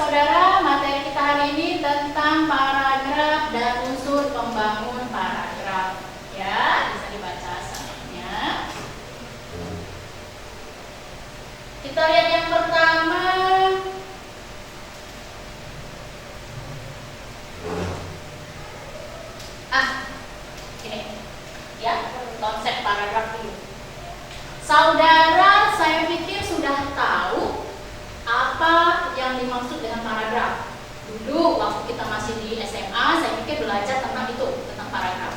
saudara, materi kita hari ini tentang paragraf dan unsur pembangun paragraf. Ya, bisa dibaca sampelnya. Kita lihat yang pertama. Ini ya, konsep paragraf dulu. Saudara, saya pikir sudah tahu apa yang dimaksud dengan paragraf. Dulu waktu kita masih di SMA, saya pikir belajar tentang itu, tentang paragraf.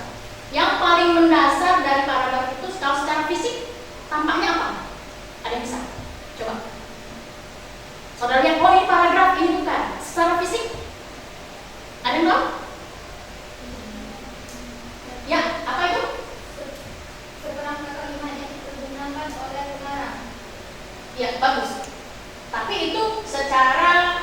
Yang paling mendasar dari paragraf itu kalau secara fisik tampaknya apa? Ada yang bisa? Coba. Saudara lihat, oh ini paragraf, ini bukan. Secara fisik ada yang tahu? Ya, apa itu? Seperangkat kalimat yang digunakan oleh pengarang. Ya, bagus. Tapi itu secara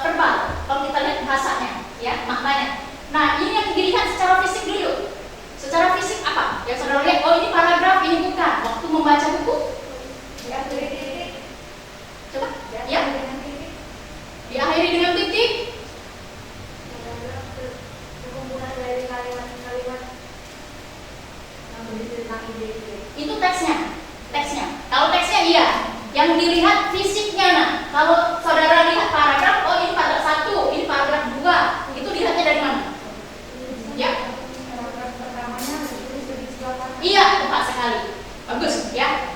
verbal. Kalau kita lihat bahasanya, ya, maknanya. Nah, ini yang dilihat secara fisik dulu. Secara fisik apa? Yang saudara lihat, oh ini paragraf, ini bukan. Waktu membaca buku, Diakhiri titik. coba, ya, Dengan titik. diakhiri dengan titik. Perkumpulan dari kalimat-kalimat yang berisi tentang ide-ide. Itu teksnya. Kalau teksnya iya. Yang dilihat fisiknya. Nah, kalau saudara lihat paragraf, oh ini paragraf 1, ini paragraf 2. Itu dilihatnya dari mana? Ya. Paragraf pertamanya ditulis di sebelah kanan. Iya, tepat sekali. Bagus, ya.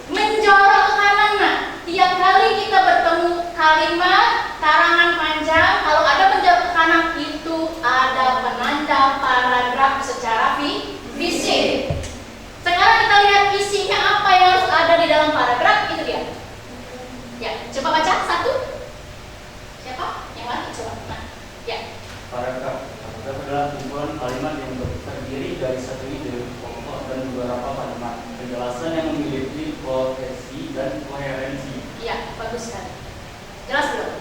Menjorok ke kanan. Nah, tiap kali kita bertemu kalimat karangan panjang, kalau ada menjorok ke kanan itu ada penanda paragraf secara fisik. Sekarang kita lihat isinya apa yang harus ada di dalam paragraf, itu dia. Ya, coba baca satu. Siapa? Yang lagi coba. Nah, ya. Paragraf adalah kumpulan kalimat yang terdiri dari satu ide pokok dan beberapa kalimat penjelasan yang memiliki kohesi dan koherensi. Iya, bagus sekali. Jelas belum?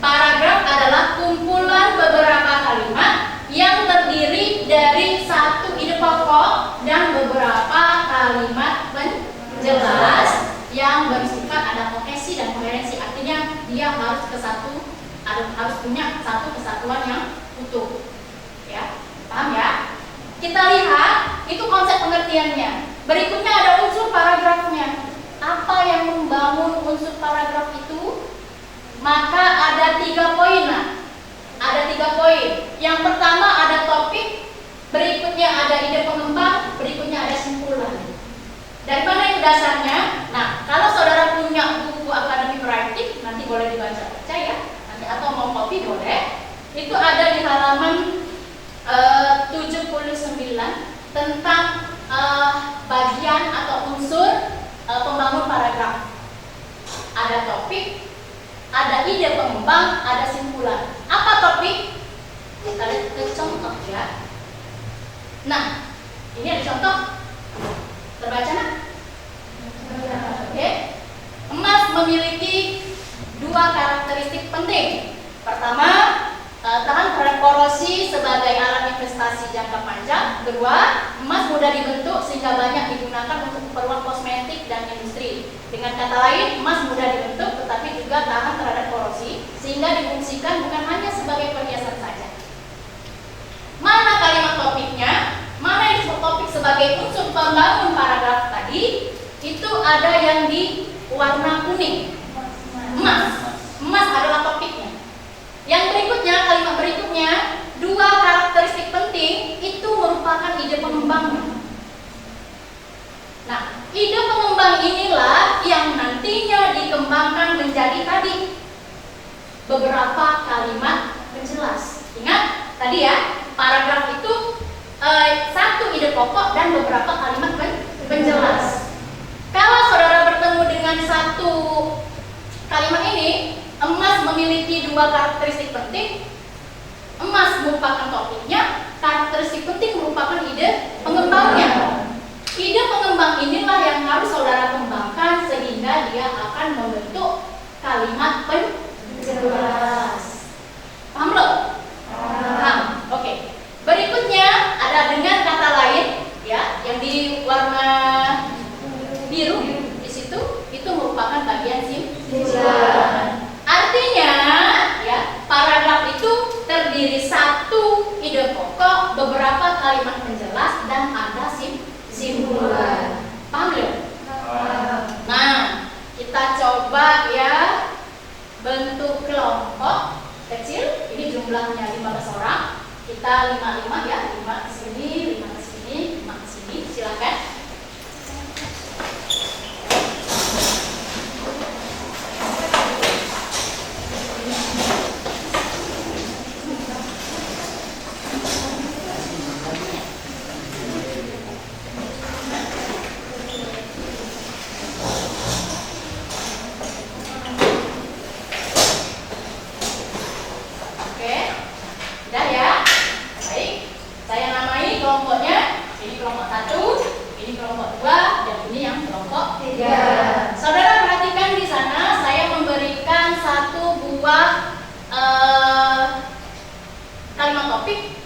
Paragraf adalah kumpulan beberapa kalimat yang terdiri dari satu ide pokok dan beberapa kalimat penjelas yang bersifat ada kohesi dan koherensi. Artinya dia harus harus punya satu kesatuan yang utuh. Ya, paham ya? Kita lihat itu konsep pengertiannya. Berikutnya ada unsur paragrafnya. Apa yang membangun unsur paragraf itu? Maka ada 3 poin. Ada 3 poin. Yang pertama ada topik, berikutnya ada ide pengembang, berikutnya ada simpulan. Dari mana itu dasarnya? Nah, kalau saudara punya buku academic writing, nanti boleh dibaca-baca ya. Nanti atau mau copy boleh. Itu ada di halaman 79 tentang bagian atau unsur pembangun paragraf. Ada topik, ada ide pengembang, ada simpulan. Apa topik? Kita lihat ke contoh ya. Nah, ini ada contoh. Terbaca nak? Oke. Emas memiliki 2 karakteristik penting. Pertama, tahan terhadap korosi sebagai alat investasi jangka panjang. Kedua, emas mudah dibentuk sehingga banyak digunakan untuk keperluan kosmetik dan industri. Dengan kata lain, emas mudah dibentuk tetapi juga tahan terhadap korosi sehingga difungsikan bukan hanya sebagai perhiasan saja. Mana kalimat topiknya? Mana yang disebut topik sebagai unsur pembangun paragraf tadi? Itu ada yang di warna kuning. Emas adalah topiknya. Yang berikutnya, kalimat berikutnya, 2 karakteristik penting itu merupakan ide pengembangnya. Nah, ide pengembang inilah yang nantinya dikembangkan menjadi tadi beberapa kalimat penjelas. Ingat tadi ya, paragraf itu satu ide pokok dan beberapa kalimat penjelas. Kalau saudara bertemu dengan satu kalimat ini, emas memiliki 2 karakteristik penting. Emas merupakan topiknya, karakteristik penting merupakan ide pengembangnya. Ide pengembang inilah yang harus saudara kembangkan sehingga dia akan membentuk kalimat penjelas. Paham belum? Paham. Oke. Berikutnya ada dengan kata lain, ya, yang di warna biru di situ itu merupakan bagian simpulan. Artinya coba ya bentuk kelompok kecil. Ini jumlahnya 15 orang. Kita 5 ya, 5 ke sini, 5 ke sini, 5 ke sini. Silakan. Udah ya? Baik. Saya namai kelompoknya. Ini kelompok 1, ini kelompok 2, dan ini yang kelompok 3. Saudara perhatikan di sana saya memberikan satu buah kalimat topik.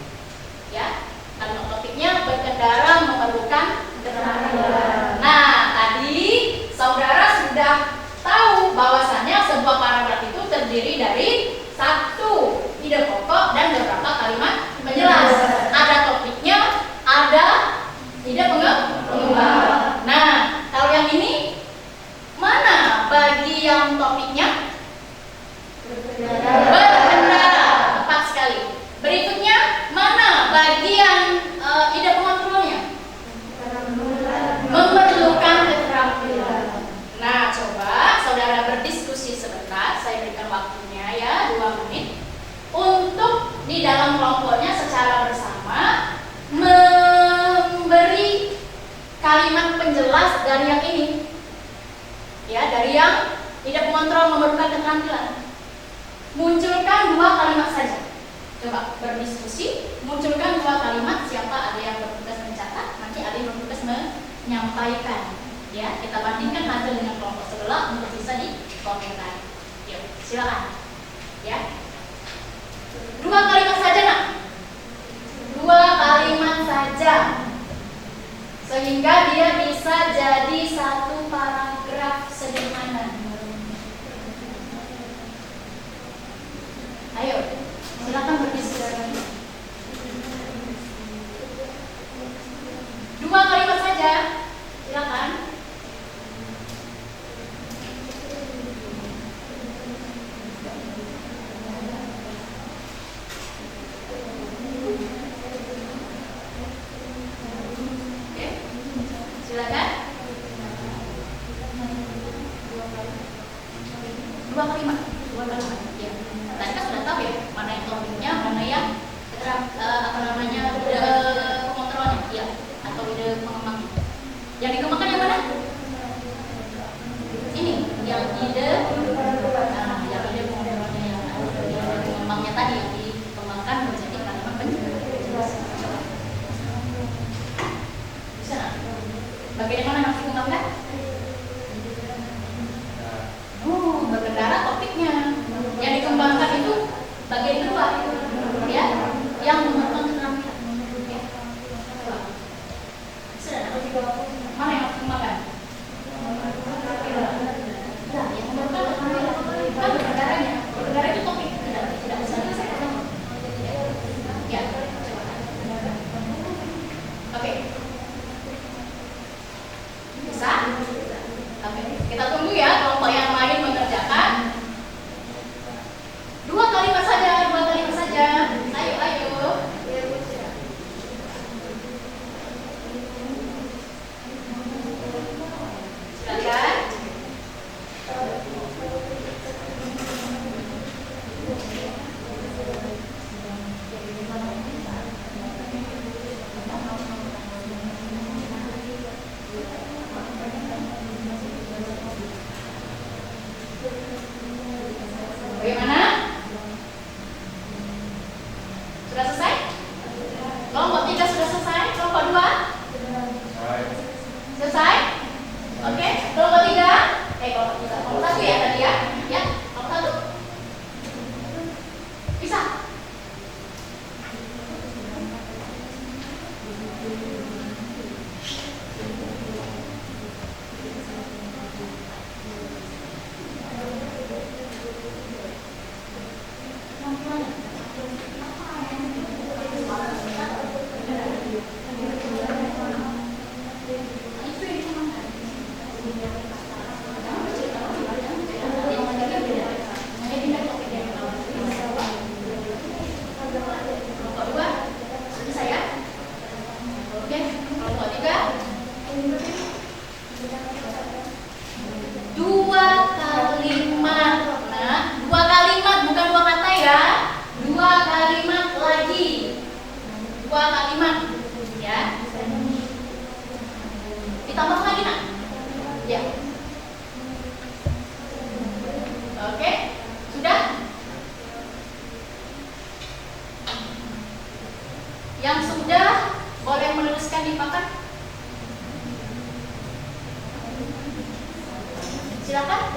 Ya, kalimat topiknya berkendara memerlukan keterampilan. Nah, tadi saudara sudah tahu bahwasannya sebuah paragraf itu terdiri dari satu ide pokok dan beberapa kalimat penjelas. Ada topiknya, ada ide pengembang. Nah, kalau yang ini mana bagian topiknya? Berkendara. Tepat sekali. Berikutnya, mana bagian ide pengontrolnya? Memerlukan keterampilan. Nah, coba saudara berdiskusi sebentar. Saya berikan waktunya ya 2 menit untuk di dalam kelompoknya secara bersama memberi kalimat penjelas dari yang ini. Ya, dari yang tidak mengontrol memerlukan keterampilan. Munculkan 2 kalimat saja. Coba berdiskusi, munculkan 2 kalimat. Siapa ada yang bertugas mencatat, nanti ada yang bertugas menyampaikan. Ya, kita bandingkan hasil dengan kelompok sebelah untuk bisa dikomentari. Yuk, silakan. Ya. 2 kalimat saja, nak. 2 kalimat saja. Sehingga dia bisa jadi satu paragraf sederhana. Ayo, silakan berdiskusi. 2 kalimat saja. Silakan. Silakan. 2 kalimat. Ya. Tadi kan sudah tahu ya mana yang topiknya, mana yang ide pengontrolnya, ya, atau ide pengembangnya. Yang dikembangkan yang mana? Ini, yang ide, yang ide pengontrolnya, yang ide pengembangnya tadi yang dikembangkan menjadi kalimat penjelas. Bisa? Bagaimana harus dikembangkan? Berkendara topiknya. Yang dikembangkan itu bagian kedua, ya, yang memerlukan keterampilan. Ya. Mana yang harus dikembangkan? Nah, yang memerlukan keterampilan kan berkendaranya. Berkendara itu topik, tidak bisa diselesaikan. Ya. Oke. Bisa? Oke. Kita tunggu ya kelompok yang lain mengerjakan. 2 kalimat saja, 2 kalimat saja. Ayo, ayo. Silakan. Bagaimana? Sudah selesai? Kelompok 3 sudah selesai? Kelompok 2? Selesai? Oke, kelompok 3? Kelompok 3. Kelompok 1 ya tadi ya? Ya, kelompok 1? Bisa?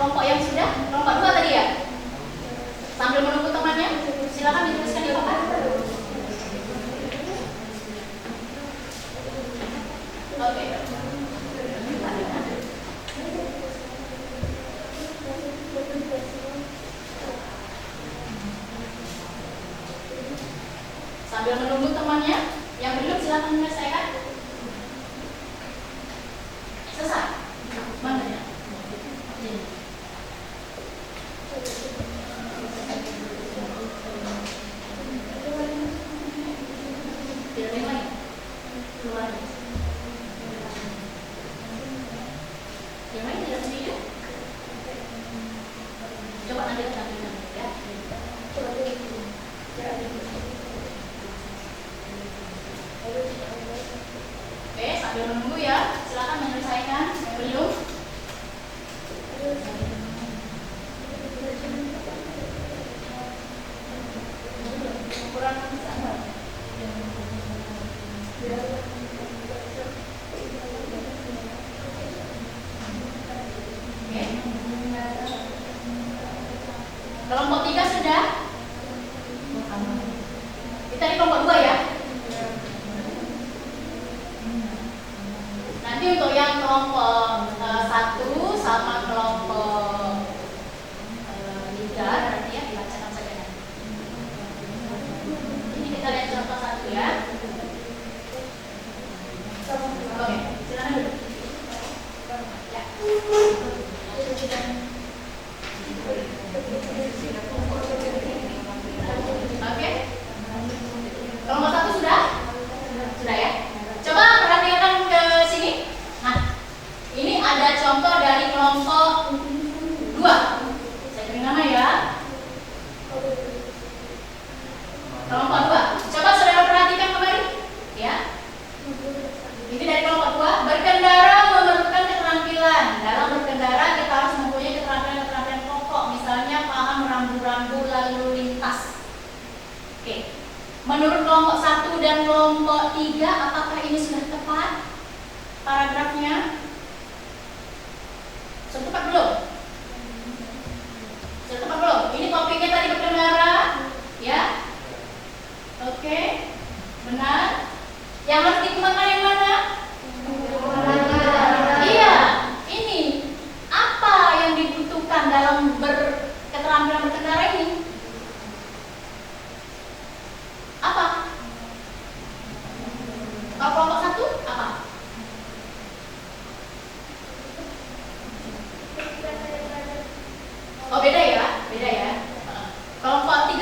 kelompok yang sudah? Kelompok 2 tadi ya? Sambil menunggu temannya, silakan dituliskan di papan. Oke. Sambil menunggu temannya, yang belum silakan menyelesaikan. Selesai. Mana ya? Ini. Tidak ada lagi. Keluar. Yang lain tidak setuju? Coba nanti kita tampilkan ya. Oke, sambil menunggu ya, silakan menyelesaikan yang belum. Kurang sama. Oke. Kelompok 3 sudah? Kita di kelompok 2 ya. Nanti untuk yang kelompok 1 sama kelompok 3 nanti ya dibacakan saja. Ini kita lihat contoh 1 ya. Oke, silakan dulu. Ya. Oke. Kelompok 1 sudah? Sudah ya? Coba perhatikan ke sini. Nah, ini ada contoh dari kelompok 2. Saya beri nama ya. Kelompok 2. Coba saudara perhatikan kembali. Ya. Ini dari kelompok 2. Berkendara memerlukan keterampilan. Dalam berkendara kita harus mempunyai keterampilan-keterampilan pokok. Misalnya paham rambu-rambu lalu lintas. Oke. Menurut kelompok 1 dan kelompok 3, apakah ini sudah tepat paragrafnya? Sudah tepat belum? Sudah tepat belum? Ini topiknya tadi berkendara, ya? Oke, benar. Yang harus dikembangkan yang mana? Iya, ini apa yang dibutuhkan dalam keterampilan berkendara ini? Apa? Kalau kelompok 1 apa? Oh beda ya, beda ya. Kelompok 3?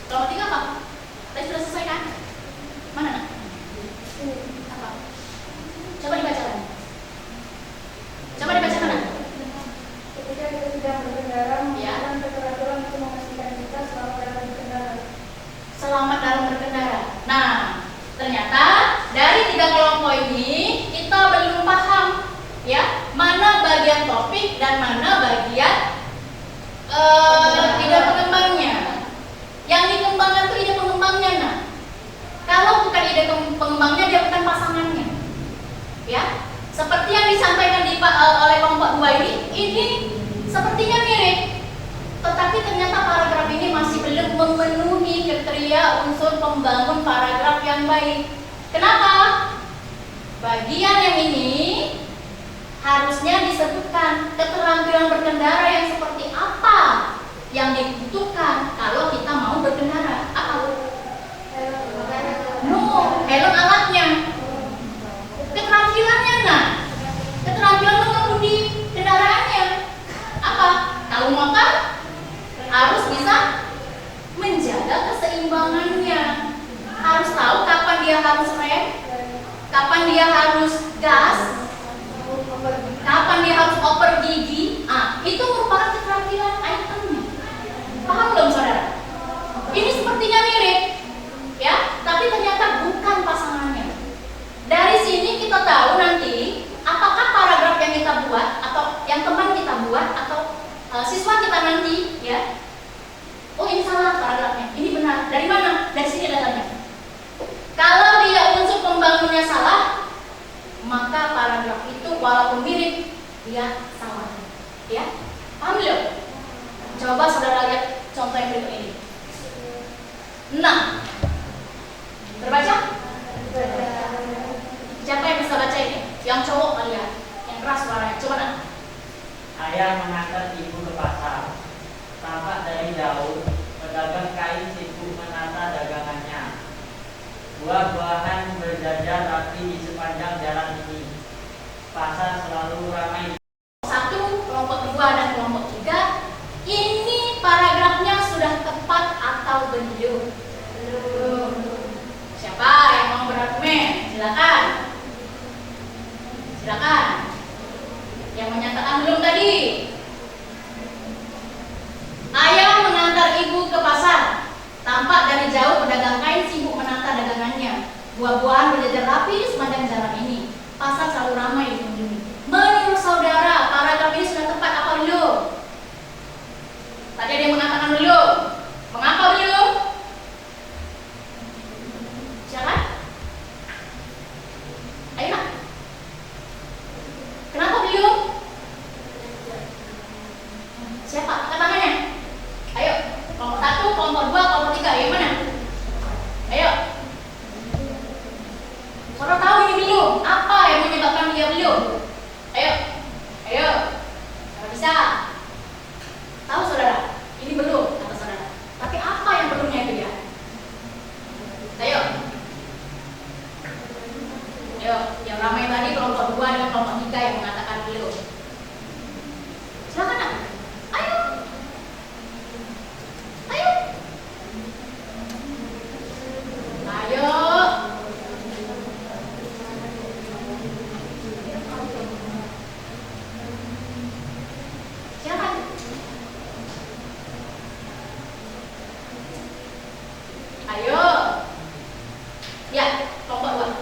Kelompok 3 apa? Tadi sudah selesai kan? Mana nak? Apa? Coba dibaca lagi. Coba dibaca mana? Ketika kita sedang berkendara, Ya. menggunakan keteraturan untuk memastikan kita selamat dalam berkendara. Selamat dalam berkendara. Nah, ternyata dari 3 kelompok ini kita belum paham ya mana bagian topik dan mana bagian ide pengembangnya. Yang dikembangkan itu ide pengembangnya. Nah, kalau bukan ide pengembangnya, dia bukan pasangannya. Ya, seperti yang disampaikan oleh kelompok 2 ini sepertinya mirip. Tetapi ternyata paragraf ini masih belum memenuhi kriteria unsur pembangun paragraf yang baik. Kenapa? Bagian yang ini harusnya disebutkan keterampilan berkendara yang seperti apa yang dibutuhkan kalau kita mau berkendara. Apa? No, helm alatnya. Keterampilannya, nah, keterampilan mengemudi kendaraannya. Apa? Kalau motor harus bisa menjaga keseimbangannya. Harus tahu kapan dia harus rem, kapan dia harus gas, kapan dia harus oper gigi. Itu merupakan keterampilan itemnya. Paham belum saudara? Ini sepertinya mirip, ya, tapi ternyata bukan pasangannya. Dari sini kita tahu nanti apakah paragraf yang kita buat atau yang teman kita buat atau siswa kita nanti, ya. Oh ini salah paragrafnya, ini benar. Dari mana? Dari sini datanya. Kalau dia unsur pembangunnya salah, maka paragraf itu walaupun mirip, dia salah. Ya, paham belum? Coba saudara lihat contoh yang berikut ini. Nah, terbaca? Siapa yang bisa baca ini? Yang cowok kali ya, yang keras suaranya. Coba nak. Ayah mengantar ibu ke pasar. Tampak dari jauh, pedagang kain sibuk menata dagangannya. Buah-buahan berjajar rapi di sepanjang jalan ini. Pasar selalu ramai. Satu, kelompok 2 dan kelompok 3. Ini paragrafnya sudah tepat atau belum? Belum. Siapa yang mau berargumen? Silakan. Silakan. Yang menyatakan belum tadi. Ayah mengantar ibu ke pasar. Tampak dari jauh pedagang kain sibuk menata dagangannya. Buah-buahan berjajar rapi di sepanjang jalan ini. Pasar selalu ramai dikunjungi. Menurut saudara, paragraf ini sudah tepat apa belum? Tadi ada yang mengatakan belum. Mengapa belum? Silakan. Ayo nak. Kenapa belum? Siapa? Angkat tangannya. Ayo. Kelompok 1, kelompok 2, kelompok 3. Yang mana? Ayo. Saudara tahu ini belum? Apa yang menyebabkan dia belum? Ayo. Ayo. Kalau bisa. Tahu saudara? Ini belum, kata saudara. Tapi apa yang belumnya itu ya? Ayo. Ayo, yang ramai tadi kelompok 2 dan kelompok 3 yang mengatakan belum. Silakan nak. Ayo. Ayo. Ayo. Silakan. Ayo. Ya, kelompok 2.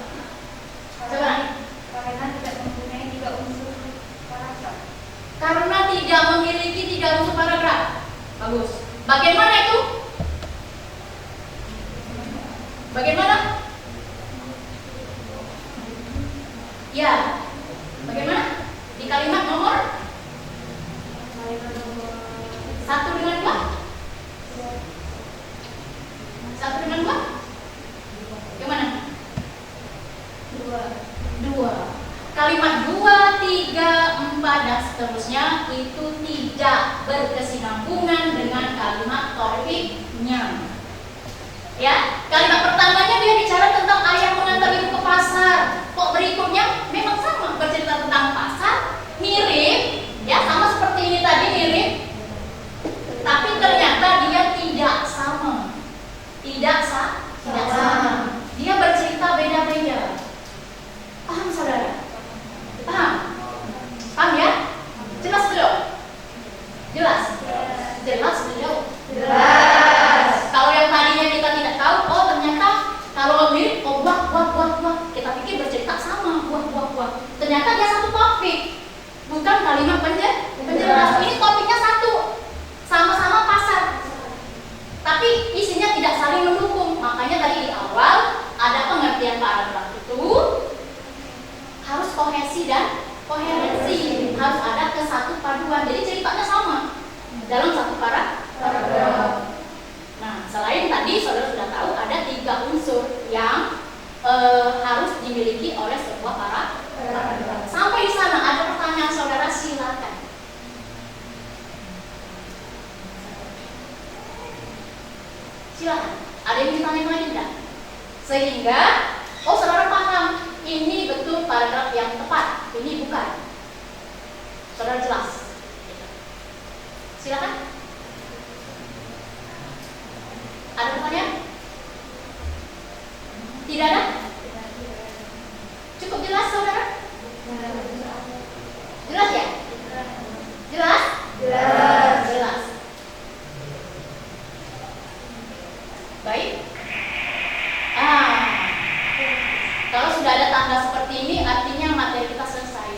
Coba. Karena tidak mempunyai 3 unsur paragraf. Karena tidak memiliki 3 unsur paragraf. Bagus. Bagaimana itu? Bagaimana? Ya. Bagaimana? Di kalimat nomor 1 dengan 2? 1 dengan 2? Yang mana? 2. Kalimat 2, 3, 4 dan seterusnya itu tidak berkesinambungan dengan kalimat topiknya. Ya, kalimat pertamanya dia bicara tentang ayah mengantar ibu ke pasar. Kok berikutnya memang sama, bercerita tentang pasar, mirip, ya sama seperti ini tadi mirip. Tapi ternyata dia tidak sama. Tidak sama. Dia bercerita beda-beda. Paham saudara? Paham? Paham ya? Jelas belum? Jelas? Jelas belum? Jelas. Kalau yang tadinya kita tidak tahu, oh ternyata kalau mirip, oh buah. Kita pikir bercerita sama, buah. Ternyata dia satu topik, bukan kalimat penjelasan. Ini topiknya satu, sama-sama pasar. Tapi isinya tidak saling mendukung. Makanya tadi di awal ada pengertian paragraf itu harus kohesi dan koherensi, harus ada kesatu paduan. Jadi ceritanya sama dalam satu paragraf. Nah, selain tadi saudara sudah tahu ada 3 unsur yang harus dimiliki oleh sebuah paragraf. Sampai di sana ada pertanyaan saudara, silakan. Silakan. Ada yang ditanya lagi tidak? Sehingga, oh saudara paham, ini betul paragraf yang tepat, ini bukan. Saudara jelas. Silakan. Ada pertanyaan? Tidak ada? Cukup jelas saudara? Jelas ya? Jelas? Jelas. Baik. Kalau sudah ada tanda seperti ini, artinya materi kita selesai.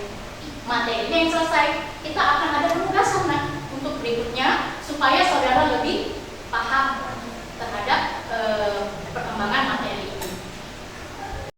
Materinya yang selesai, kita akan ada penugasan untuk berikutnya supaya saudara lebih paham